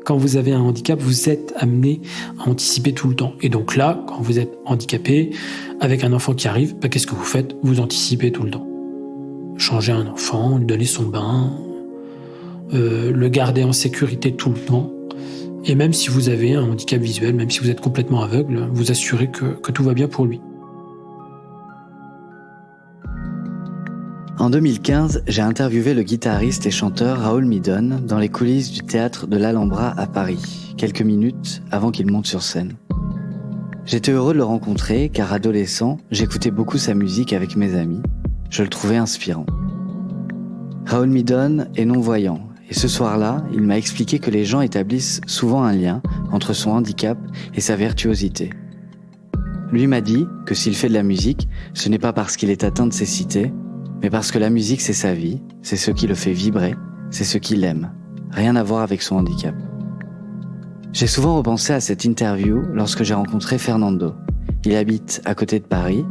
Quand vous avez un handicap, vous êtes amené à anticiper tout le temps. Et donc là, quand vous êtes handicapé, avec un enfant qui arrive, qu'est-ce que vous faites ? Vous anticipez tout le temps. Changer un enfant, lui donner son bain, le garder en sécurité tout le temps. Et même si vous avez un handicap visuel, même si vous êtes complètement aveugle, vous assurez que tout va bien pour lui. En 2015, j'ai interviewé le guitariste et chanteur Raoul Midone dans les coulisses du théâtre de l'Alhambra à Paris, quelques minutes avant qu'il monte sur scène. J'étais heureux de le rencontrer car adolescent, j'écoutais beaucoup sa musique avec mes amis. Je le trouvais inspirant. Raoul Midone est non-voyant et ce soir-là, il m'a expliqué que les gens établissent souvent un lien entre son handicap et sa virtuosité. Lui m'a dit que s'il fait de la musique, ce n'est pas parce qu'il est atteint de cécité, mais parce que la musique, c'est sa vie, c'est ce qui le fait vibrer, c'est ce qu'il aime. Rien à voir avec son handicap. J'ai souvent repensé à cette interview lorsque j'ai rencontré Fernando. Il habite à côté de Paris,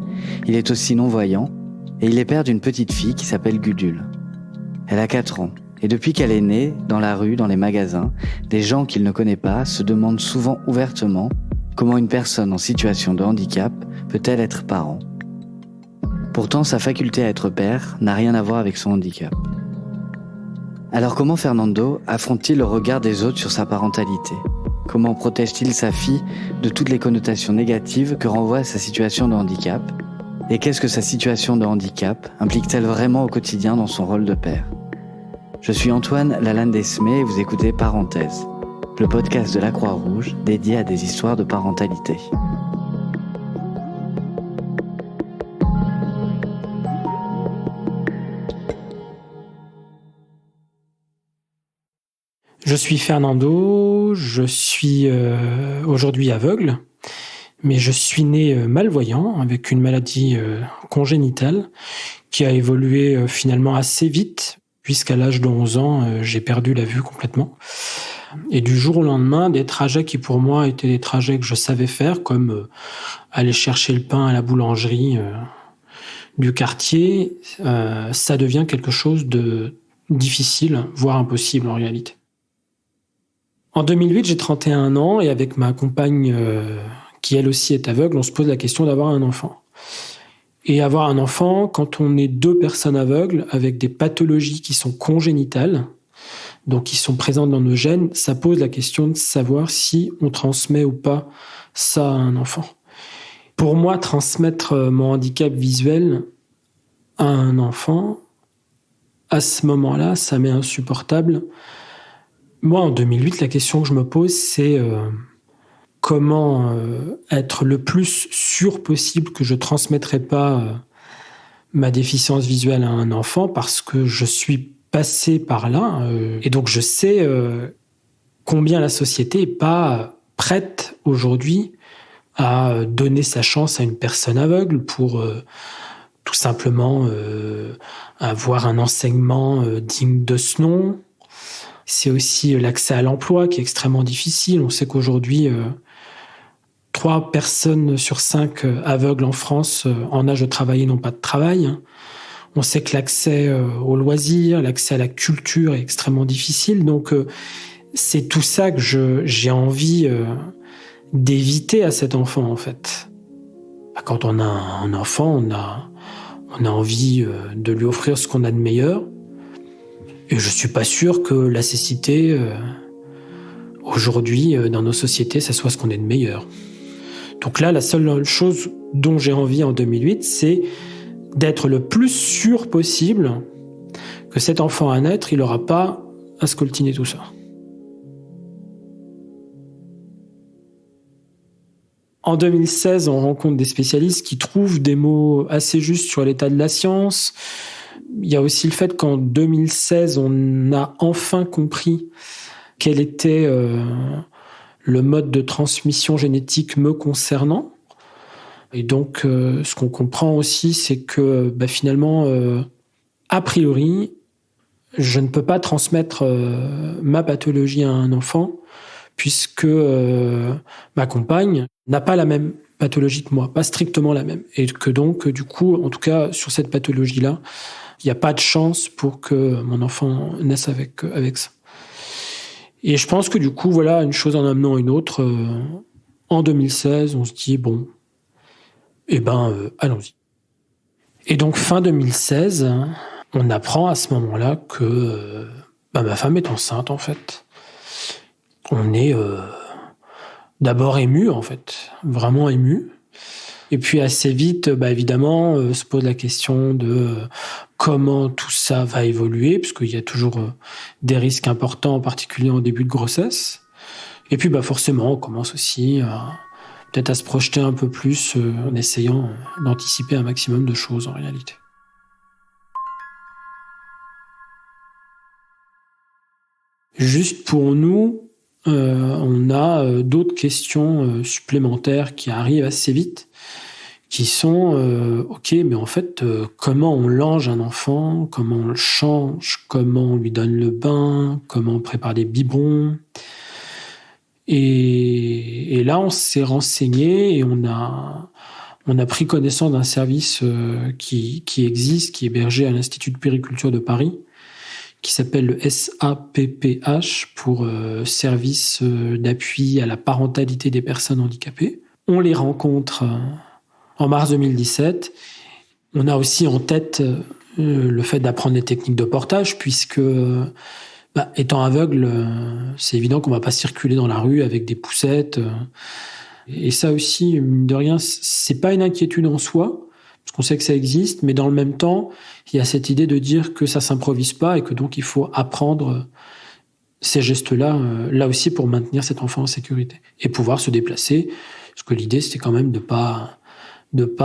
il est aussi non-voyant, et il est père d'une petite fille qui s'appelle Gudule. Elle a 4 ans, et depuis qu'elle est née, dans la rue, dans les magasins, des gens qu'il ne connaît pas se demandent souvent ouvertement comment une personne en situation de handicap peut-elle être parent. Pourtant, sa faculté à être père n'a rien à voir avec son handicap. Alors comment Fernando affronte-t-il le regard des autres sur sa parentalité ? Comment protège-t-il sa fille de toutes les connotations négatives que renvoie sa situation de handicap ? Et qu'est-ce que sa situation de handicap implique-t-elle vraiment au quotidien dans son rôle de père ? Je suis Antoine Lalanne-Desmé et vous écoutez Parenthèse, le podcast de la Croix-Rouge dédié à des histoires de parentalité. Je suis Fernando, je suis aujourd'hui aveugle, mais je suis né malvoyant avec une maladie congénitale qui a évolué finalement assez vite, puisqu'à l'âge de 11 ans, j'ai perdu la vue complètement. Et du jour au lendemain, des trajets qui pour moi étaient des trajets que je savais faire, comme aller chercher le pain à la boulangerie du quartier, ça devient quelque chose de difficile, voire impossible en réalité. En 2008, j'ai 31 ans et avec ma compagne, qui elle aussi est aveugle, on se pose la question d'avoir un enfant. Et avoir un enfant, quand on est 2 personnes aveugles avec des pathologies qui sont congénitales, donc qui sont présentes dans nos gènes, ça pose la question de savoir si on transmet ou pas ça à un enfant. Pour moi, transmettre mon handicap visuel à un enfant, à ce moment-là, ça m'est insupportable. Moi, en 2008, la question que je me pose, c'est comment être le plus sûr possible que je ne transmettrai pas ma déficience visuelle à un enfant, parce que je suis passé par là. Et donc, je sais combien la société n'est pas prête aujourd'hui à donner sa chance à une personne aveugle pour tout simplement avoir un enseignement digne de ce nom. C'est aussi l'accès à l'emploi qui est extrêmement difficile. On sait qu'aujourd'hui, 3 personnes sur 5 aveugles en France en âge de travailler n'ont pas de travail. On sait que l'accès aux loisirs, l'accès à la culture est extrêmement difficile. Donc, c'est tout ça que j'ai envie d'éviter à cet enfant, en fait. Quand on a un enfant, on a envie de lui offrir ce qu'on a de meilleur. Et je suis pas sûr que la cécité, aujourd'hui, dans nos sociétés, ça soit ce qu'on est de meilleur. Donc là, la seule chose dont j'ai envie en 2008, c'est d'être le plus sûr possible que cet enfant à naître, il n'aura pas à scoltiner tout ça. En 2016, on rencontre des spécialistes qui trouvent des mots assez justes sur l'état de la science. Il y a aussi le fait qu'en 2016, on a enfin compris quel était le mode de transmission génétique me concernant. Et donc, ce qu'on comprend aussi, c'est que finalement, a priori, je ne peux pas transmettre ma pathologie à un enfant, puisque ma compagne n'a pas la même pathologie que moi, pas strictement la même. Et que donc, du coup, en tout cas, sur cette pathologie-là, il n'y a pas de chance pour que mon enfant naisse avec ça. Et je pense que du coup, voilà, une chose en amenant une autre, en 2016, on se dit, bon, allons-y. Et donc, fin 2016, on apprend à ce moment-là que ma femme est enceinte, en fait. On est d'abord ému, en fait, vraiment ému. Et puis assez vite, évidemment, se pose la question de comment tout ça va évoluer, puisqu'il y a toujours des risques importants, en particulier en début de grossesse. Et puis forcément, on commence aussi peut-être à se projeter un peu plus en essayant d'anticiper un maximum de choses en réalité. Juste pour nous, on a d'autres questions supplémentaires qui arrivent assez vite, qui sont ok, mais en fait, comment on lange un enfant, comment on le change, comment on lui donne le bain, comment on prépare les biberons. Et là, on s'est renseigné et on a pris connaissance d'un service qui existe, qui est hébergé à l'Institut de Puériculture de Paris, qui s'appelle le SAPPH pour Service d'appui à la parentalité des personnes handicapées. On les rencontre en mars 2017. On a aussi en tête le fait d'apprendre les techniques de portage, puisque étant aveugle, c'est évident qu'on ne va pas circuler dans la rue avec des poussettes. Et ça aussi, mine de rien, c'est pas une inquiétude en soi, parce qu'on sait que ça existe, mais dans le même temps, il y a cette idée de dire que ça s'improvise pas et que donc il faut apprendre ces gestes-là, là aussi pour maintenir cet enfant en sécurité et pouvoir se déplacer. Parce que l'idée, c'était quand même de pas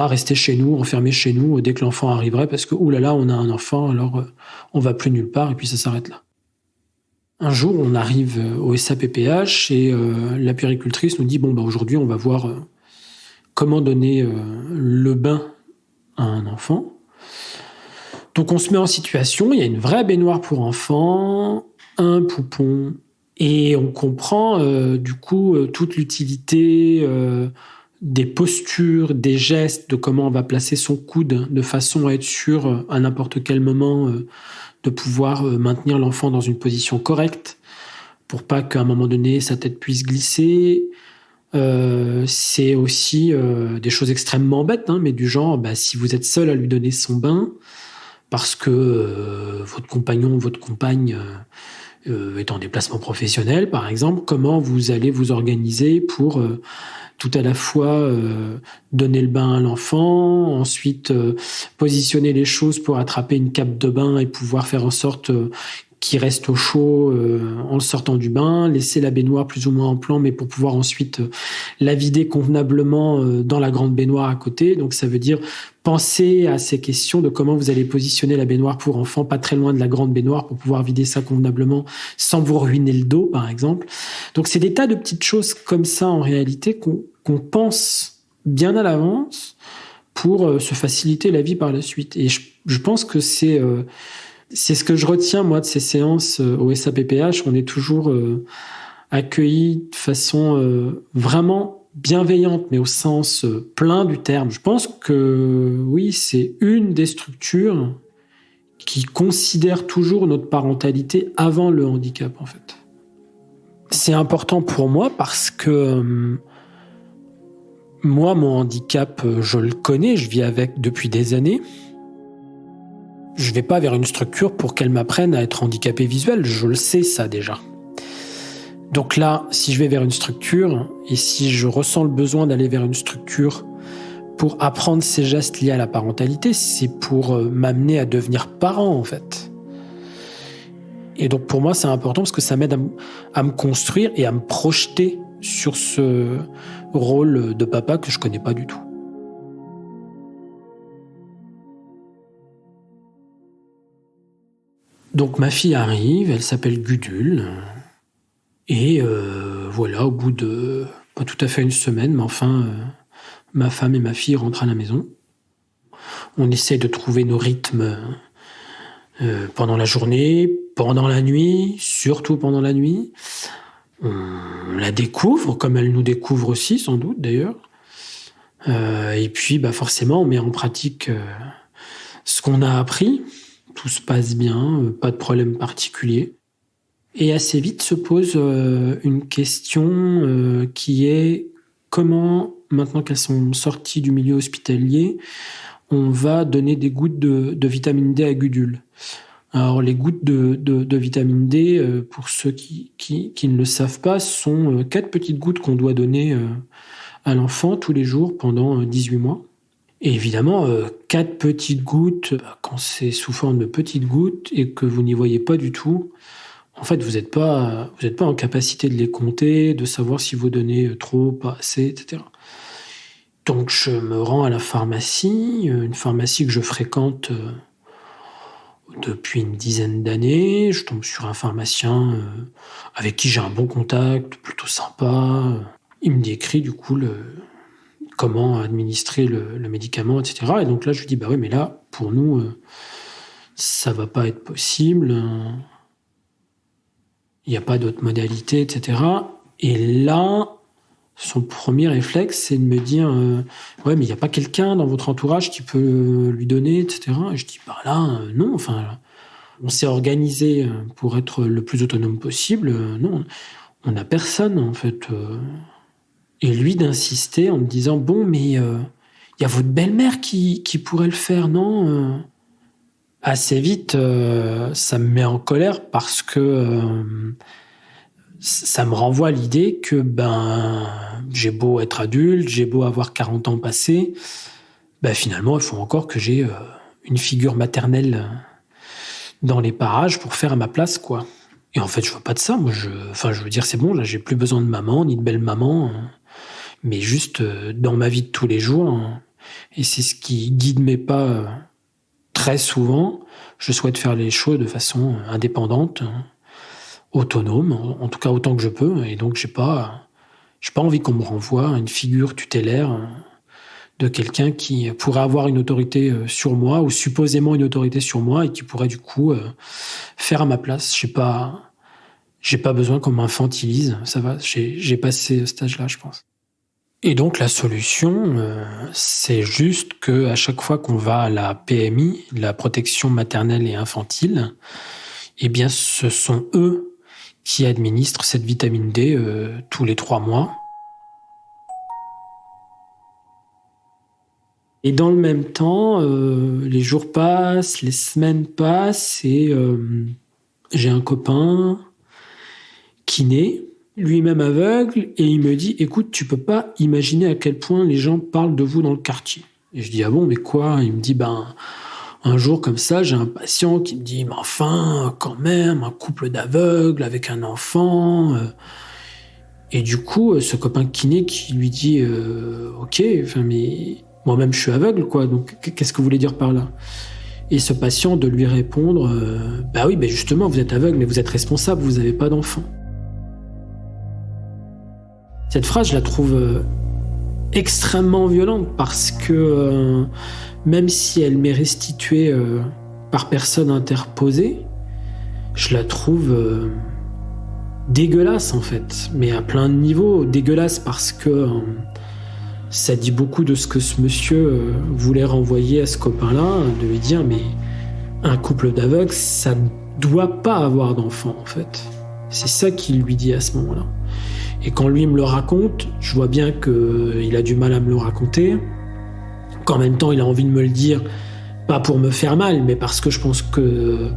rester chez nous, enfermé chez nous dès que l'enfant arriverait, parce que oulala, on a un enfant, alors on va plus nulle part et puis ça s'arrête là. Un jour, on arrive au SAPPH et la puéricultrice nous dit aujourd'hui, on va voir comment donner le bain à un enfant. Donc on se met en situation, il y a une vraie baignoire pour enfants, un poupon, et on comprend du coup toute l'utilité des postures, des gestes, de comment on va placer son coude de façon à être sûr à n'importe quel moment de pouvoir maintenir l'enfant dans une position correcte pour pas qu'à un moment donné sa tête puisse glisser. C'est aussi des choses extrêmement bêtes, mais du genre, si vous êtes seul à lui donner son bain, parce que votre compagnon ou votre compagne est en déplacement professionnel, par exemple, comment vous allez vous organiser pour tout à la fois donner le bain à l'enfant, ensuite positionner les choses pour attraper une cape de bain et pouvoir faire en sorte qu'il reste au chaud en le sortant du bain, laisser la baignoire plus ou moins en plan, mais pour pouvoir ensuite la vider convenablement dans la grande baignoire à côté. Donc ça veut dire penser à ces questions de comment vous allez positionner la baignoire pour enfants pas très loin de la grande baignoire pour pouvoir vider ça convenablement sans vous ruiner le dos, par exemple. Donc c'est des tas de petites choses comme ça en réalité qu'on pense bien à l'avance pour se faciliter la vie par la suite. Et je pense que c'est ce que je retiens, moi, de ces séances au SAPPH. On est toujours accueillis de façon vraiment bienveillante, mais au sens plein du terme. Je pense que, oui, c'est une des structures qui considère toujours notre parentalité avant le handicap, en fait. C'est important pour moi parce que moi, mon handicap, je le connais, je vis avec depuis des années. Je vais pas vers une structure pour qu'elle m'apprenne à être handicapé visuel, je le sais ça déjà. Donc là, si je vais vers une structure, et si je ressens le besoin d'aller vers une structure pour apprendre ces gestes liés à la parentalité, c'est pour m'amener à devenir parent en fait. Et donc pour moi, c'est important parce que ça m'aide à me construire et à me projeter sur ce rôle de papa que je connais pas du tout. Donc ma fille arrive, elle s'appelle Gudule, et voilà, au bout de pas tout à fait une semaine, mais enfin, ma femme et ma fille rentrent à la maison. On essaie de trouver nos rythmes pendant la journée, pendant la nuit, surtout pendant la nuit. On la découvre, comme elle nous découvre aussi, sans doute d'ailleurs. Et puis forcément, on met en pratique ce qu'on a appris. Tout se passe bien, pas de problème particulier. Et assez vite se pose une question qui est comment, maintenant qu'elles sont sorties du milieu hospitalier, on va donner des gouttes de vitamine D à Gudule. Alors les gouttes de vitamine D, pour ceux qui ne le savent pas, sont 4 petites gouttes qu'on doit donner à l'enfant tous les jours pendant 18 mois. Et évidemment, 4 petites gouttes, quand c'est sous forme de petites gouttes et que vous n'y voyez pas du tout, en fait, vous n'êtes pas en capacité de les compter, de savoir si vous donnez trop, pas assez, etc. Donc, je me rends à la pharmacie, une pharmacie que je fréquente depuis une dizaine d'années. Je tombe sur un pharmacien avec qui j'ai un bon contact, plutôt sympa. Il me décrit du coup comment administrer le médicament, etc. Et donc là, je lui dis, bah oui, mais là, pour nous, ça va pas être possible. Il n'y a pas d'autre modalité, etc. Et là, son premier réflexe, c'est de me dire ouais, mais il n'y a pas quelqu'un dans votre entourage qui peut lui donner, etc. Et je dis bah là, non. Enfin, on s'est organisé pour être le plus autonome possible. Non, on n'a personne en fait. Et lui d'insister en me disant bon, mais il y a votre belle-mère qui pourrait le faire, non Assez vite, ça me met en colère parce que ça me renvoie à l'idée que j'ai beau être adulte, j'ai beau avoir 40 ans passés, finalement, il faut encore que j'ai une figure maternelle dans les parages pour faire à ma place, quoi. Et en fait, je veux pas de ça. Moi, je veux dire, c'est bon, là, j'ai plus besoin de maman, ni de belle-maman, mais juste dans ma vie de tous les jours. Et c'est ce qui guide mes pas très souvent. Je souhaite faire les choses de façon indépendante, autonome, en tout cas autant que je peux. Et donc, j'ai pas envie qu'on me renvoie à une figure tutélaire de quelqu'un qui pourrait avoir une autorité sur moi, ou supposément une autorité sur moi, et qui pourrait du coup faire à ma place. J'ai pas besoin qu'on m'infantilise. Ça va, j'ai passé ce stage-là, je pense. Et donc la solution, c'est juste que à chaque fois qu'on va à la PMI, la protection maternelle et infantile, eh bien ce sont eux qui administrent cette vitamine D tous les 3 mois. Et dans le même temps, les jours passent, les semaines passent, et j'ai un copain kiné, lui-même aveugle, et il me dit « Écoute, tu peux pas imaginer à quel point les gens parlent de vous dans le quartier. » Et je dis « Ah bon, mais quoi ?» Il me dit « Un jour comme ça, j'ai un patient qui me dit « Mais enfin, quand même, un couple d'aveugles avec un enfant. » Et du coup, ce copain kiné qui lui dit « Ok, mais moi-même je suis aveugle, quoi, donc qu'est-ce que vous voulez dire par là ?» Et ce patient de lui répondre « Bah oui, justement, vous êtes aveugle, mais vous êtes responsable, vous n'avez pas d'enfant. » Cette phrase, je la trouve extrêmement violente parce que même si elle m'est restituée par personne interposée, je la trouve dégueulasse en fait, mais à plein de niveaux. Dégueulasse parce que ça dit beaucoup de ce que ce monsieur voulait renvoyer à ce copain-là, de lui dire mais un couple d'aveugles, ça ne doit pas avoir d'enfant en fait. C'est ça qu'il lui dit à ce moment-là. Et quand lui me le raconte, je vois bien qu'il a du mal à me le raconter, qu'en même temps il a envie de me le dire, pas pour me faire mal, mais parce que je pense que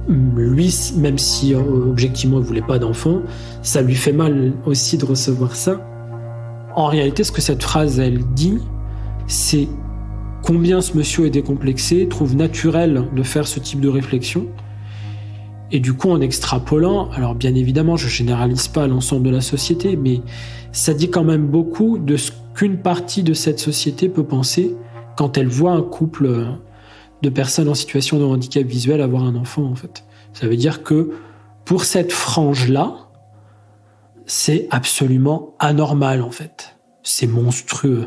lui, même si objectivement il voulait pas d'enfant, ça lui fait mal aussi de recevoir ça. En réalité, ce que cette phrase elle dit, c'est combien ce monsieur est décomplexé, trouve naturel de faire ce type de réflexion. Et du coup, en extrapolant, alors bien évidemment, je généralise pas l'ensemble de la société, mais ça dit quand même beaucoup de ce qu'une partie de cette société peut penser quand elle voit un couple de personnes en situation de handicap visuel avoir un enfant, en fait. Ça veut dire que pour cette frange-là, c'est absolument anormal, en fait. C'est monstrueux.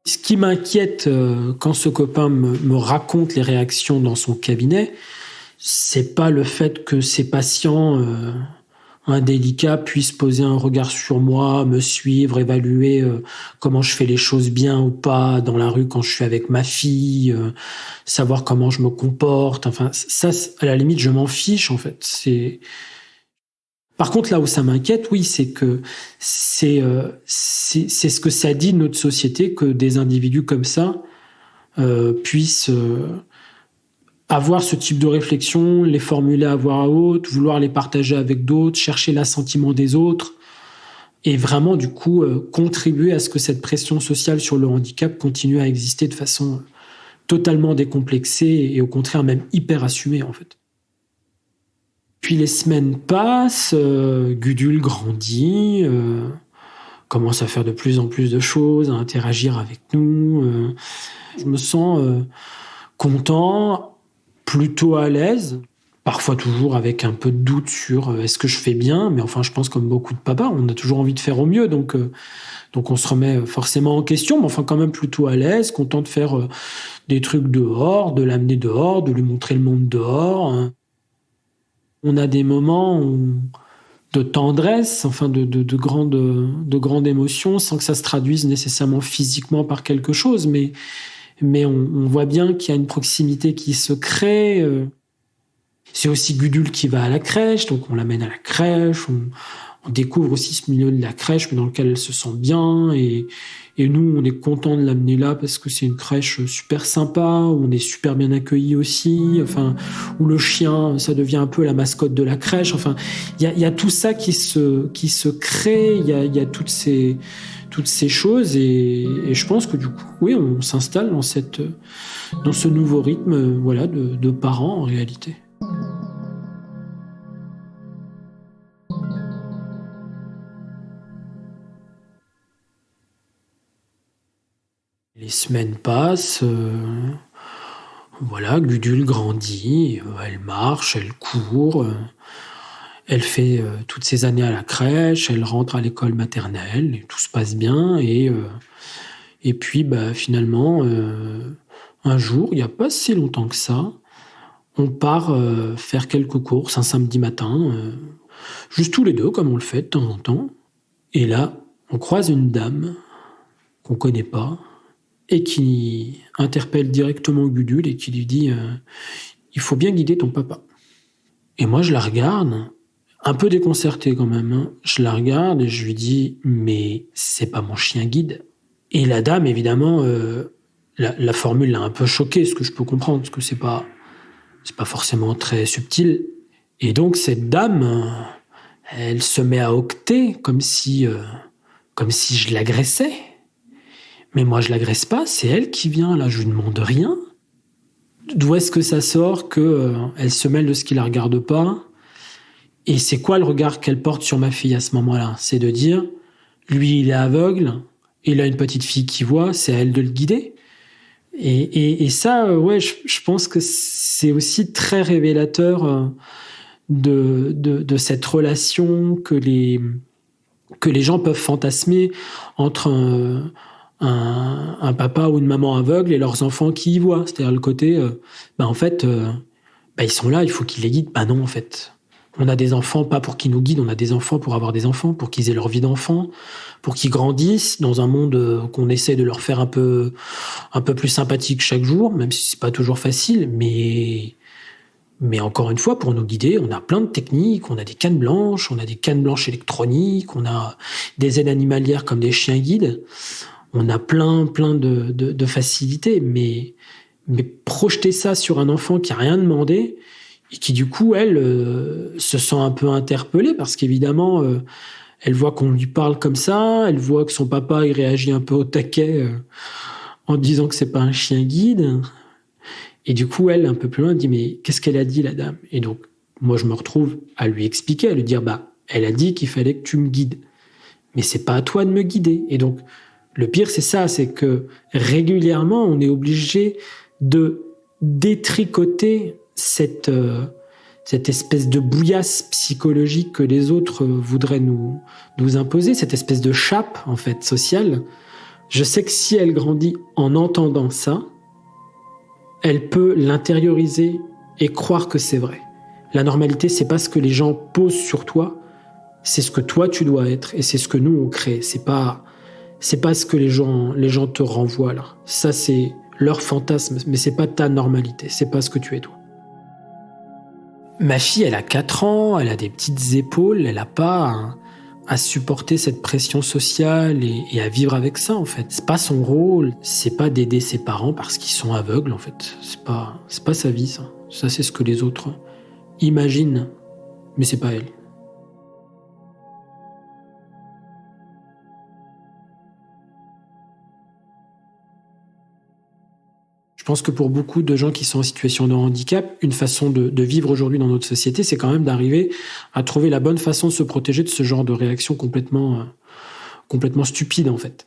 Ce qui m'inquiète quand ce copain me raconte les réactions dans son cabinet, c'est pas le fait que ses patients indélicats puissent poser un regard sur moi, me suivre, évaluer comment je fais les choses bien ou pas dans la rue quand je suis avec ma fille, savoir comment je me comporte. Enfin, ça, à la limite, je m'en fiche, en fait. Par contre, là où ça m'inquiète, oui, c'est que c'est ce que ça dit de notre société que des individus comme ça puissent avoir ce type de réflexion, les formuler à voix haute, vouloir les partager avec d'autres, chercher l'assentiment des autres, et vraiment, du coup, contribuer à ce que cette pression sociale sur le handicap continue à exister de façon totalement décomplexée et au contraire même hyper assumée, en fait. Puis les semaines passent, Gudule grandit, commence à faire de plus en plus de choses, à interagir avec nous. Je me sens content, plutôt à l'aise, parfois toujours avec un peu de doute sur est-ce que je fais bien, mais enfin je pense comme beaucoup de papas, on a toujours envie de faire au mieux, donc on se remet forcément en question, mais enfin quand même plutôt à l'aise, content de faire des trucs dehors, de l'amener dehors, de lui montrer le monde dehors. On a des moments de tendresse, enfin de grande émotion, sans que ça se traduise nécessairement physiquement par quelque chose, mais on voit bien qu'il y a une proximité qui se crée. C'est aussi Gudule qui va à la crèche, donc on l'amène à la crèche, on découvre aussi ce milieu de la crèche, mais dans lequel elle se sent bien, et nous, on est content de l'amener là parce que c'est une crèche super sympa, où on est super bien accueillis aussi, enfin, où le chien, ça devient un peu la mascotte de la crèche. Enfin, il y a tout ça qui se crée, il y a toutes ces choses, et je pense que du coup, oui, on s'installe dans ce nouveau rythme, voilà, de parents en réalité. Les semaines passent, voilà, Gudule grandit, elle marche, elle court, elle fait toutes ses années à la crèche, elle rentre à l'école maternelle, et tout se passe bien, et puis finalement, un jour, il n'y a pas si longtemps que ça, on part faire quelques courses un samedi matin, juste tous les deux, comme on le fait de temps en temps, et là, on croise une dame qu'on ne connaît pas, et qui interpelle directement Gudule et qui lui dit il faut bien guider ton papa. Et moi, je la regarde, un peu déconcerté quand même. Hein. Je la regarde et je lui dis mais c'est pas mon chien guide. Et la dame, évidemment, la formule l'a un peu choquée, ce que je peux comprendre, parce que c'est pas forcément très subtil. Et donc, cette dame, elle se met à octer comme si je l'agressais. Mais moi, je l'agresse pas, c'est elle qui vient, là, je lui demande rien. D'où est-ce que ça sort qu'elle se mêle de ce qui la regarde pas? Et c'est quoi le regard qu'elle porte sur ma fille à ce moment-là? C'est de dire, lui, il est aveugle, il a une petite fille qui voit, c'est à elle de le guider. Et ça, ouais, je pense que c'est aussi très révélateur de cette relation que les gens peuvent fantasmer entre un papa ou une maman aveugle et leurs enfants qui y voient. C'est-à-dire le côté, en fait, ils sont là, il faut qu'ils les guident. Non, en fait. On a des enfants pas pour qu'ils nous guident, on a des enfants pour avoir des enfants, pour qu'ils aient leur vie d'enfant, pour qu'ils grandissent dans un monde qu'on essaie de leur faire un peu plus sympathique chaque jour, même si c'est pas toujours facile, mais encore une fois, pour nous guider, on a plein de techniques, on a des cannes blanches électroniques, on a des aides animalières comme des chiens guides. On a plein de facilités, mais projeter ça sur un enfant qui a rien demandé et qui du coup, elle, se sent un peu interpellée parce qu'évidemment, elle voit qu'on lui parle comme ça, elle voit que son papa, il réagit un peu au taquet en disant que c'est pas un chien guide. Et du coup, elle, un peu plus loin, elle dit « Mais qu'est-ce qu'elle a dit, la dame ?» Et donc, moi, je me retrouve à lui expliquer, à lui dire « Elle a dit qu'il fallait que tu me guides. Mais c'est pas à toi de me guider. » Et donc, le pire, c'est ça, c'est que régulièrement, on est obligé de détricoter cette espèce de bouillasse psychologique que les autres voudraient nous imposer, cette espèce de chape, en fait, sociale. Je sais que si elle grandit en entendant ça, elle peut l'intérioriser et croire que c'est vrai. La normalité, c'est pas ce que les gens posent sur toi, c'est ce que toi tu dois être et c'est ce que nous on crée. C'est pas ce que les gens te renvoient là. Ça c'est leur fantasme, mais c'est pas ta normalité. C'est pas ce que tu es toi. Ma fille, elle a 4 ans, elle a des petites épaules, elle a pas à supporter cette pression sociale et à vivre avec ça en fait. C'est pas son rôle, c'est pas d'aider ses parents parce qu'ils sont aveugles en fait. C'est pas sa vie ça. Ça c'est ce que les autres imaginent, mais c'est pas elle. Je pense que pour beaucoup de gens qui sont en situation de handicap, une façon de vivre aujourd'hui dans notre société, c'est quand même d'arriver à trouver la bonne façon de se protéger de ce genre de réaction complètement stupide, en fait.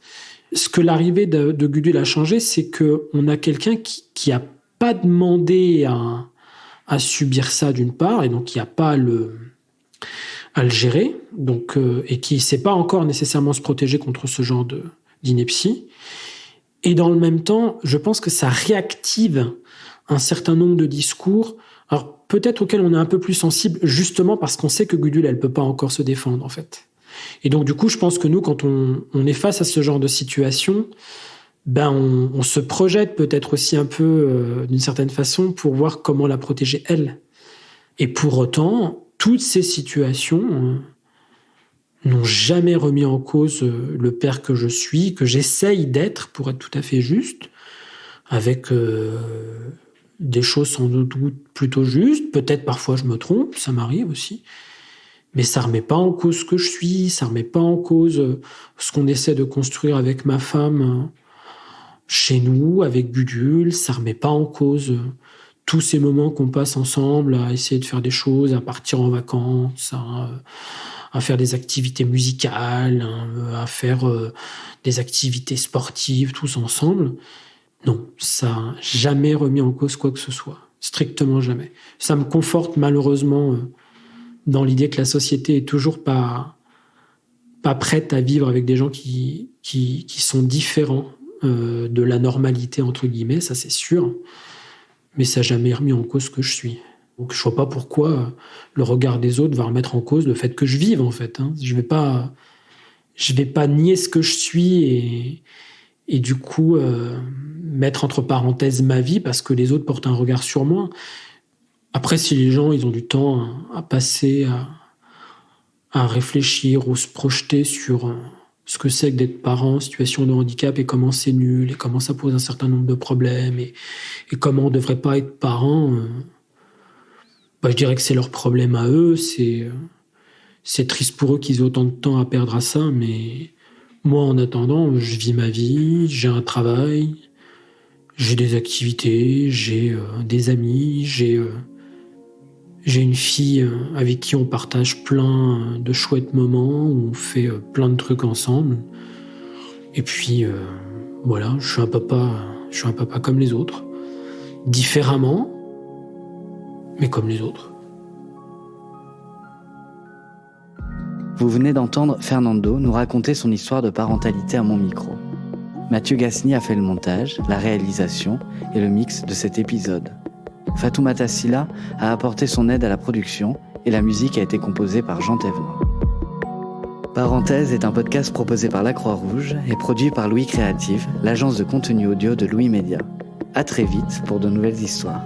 Ce que l'arrivée de Gudule a changé, c'est qu'on a quelqu'un qui a pas demandé à subir ça d'une part, et donc qui a pas à le gérer, donc, et qui sait pas encore nécessairement se protéger contre ce genre d'ineptie. Et dans le même temps, je pense que ça réactive un certain nombre de discours, alors peut-être auxquels on est un peu plus sensible, justement parce qu'on sait que Gudule, elle peut pas encore se défendre, en fait. Et donc, du coup, je pense que nous, quand on est face à ce genre de situation, on se projette peut-être aussi un peu, d'une certaine façon, pour voir comment la protéger, elle. Et pour autant, toutes ces situations n'ont jamais remis en cause le père que je suis, que j'essaye d'être, pour être tout à fait juste, avec des choses sans doute plutôt justes. Peut-être parfois je me trompe, ça m'arrive aussi. Mais ça remet pas en cause ce que je suis, ça remet pas en cause ce qu'on essaie de construire avec ma femme chez nous, avec Gudule, ça remet pas en cause tous ces moments qu'on passe ensemble à essayer de faire des choses, à partir en vacances, à faire des activités musicales, à faire des activités sportives, tous ensemble. Non, ça n'a jamais remis en cause quoi que ce soit. Strictement jamais. Ça me conforte malheureusement dans l'idée que la société est toujours pas prête à vivre avec des gens qui sont différents de la normalité, entre guillemets, ça c'est sûr. Mais ça n'a jamais remis en cause ce que je suis. Donc je vois pas pourquoi le regard des autres va remettre en cause le fait que je vive, en fait. Je vais pas nier ce que je suis et du coup mettre entre parenthèses ma vie parce que les autres portent un regard sur moi. Après, si les gens ils ont du temps à passer, à réfléchir ou se projeter sur ce que c'est que d'être parent en situation de handicap et comment c'est nul et comment ça pose un certain nombre de problèmes et comment on ne devrait pas être parent, je dirais que c'est leur problème à eux. C'est triste pour eux qu'ils aient autant de temps à perdre à ça, mais moi, en attendant, je vis ma vie, j'ai un travail, j'ai des activités, j'ai des amis, j'ai une fille avec qui on partage plein de chouettes moments, où on fait plein de trucs ensemble. Et puis, voilà, je suis un papa comme les autres. Différemment, mais comme les autres. Vous venez d'entendre Fernando nous raconter son histoire de parentalité à mon micro. Mathieu Gasny a fait le montage, la réalisation et le mix de cet épisode. Fatoumata Sylla a apporté son aide à la production et la musique a été composée par Jean Thévenot. Parenthèse est un podcast proposé par la Croix-Rouge et produit par Louis Créative, l'agence de contenu audio de Louis Média. À très vite pour de nouvelles histoires.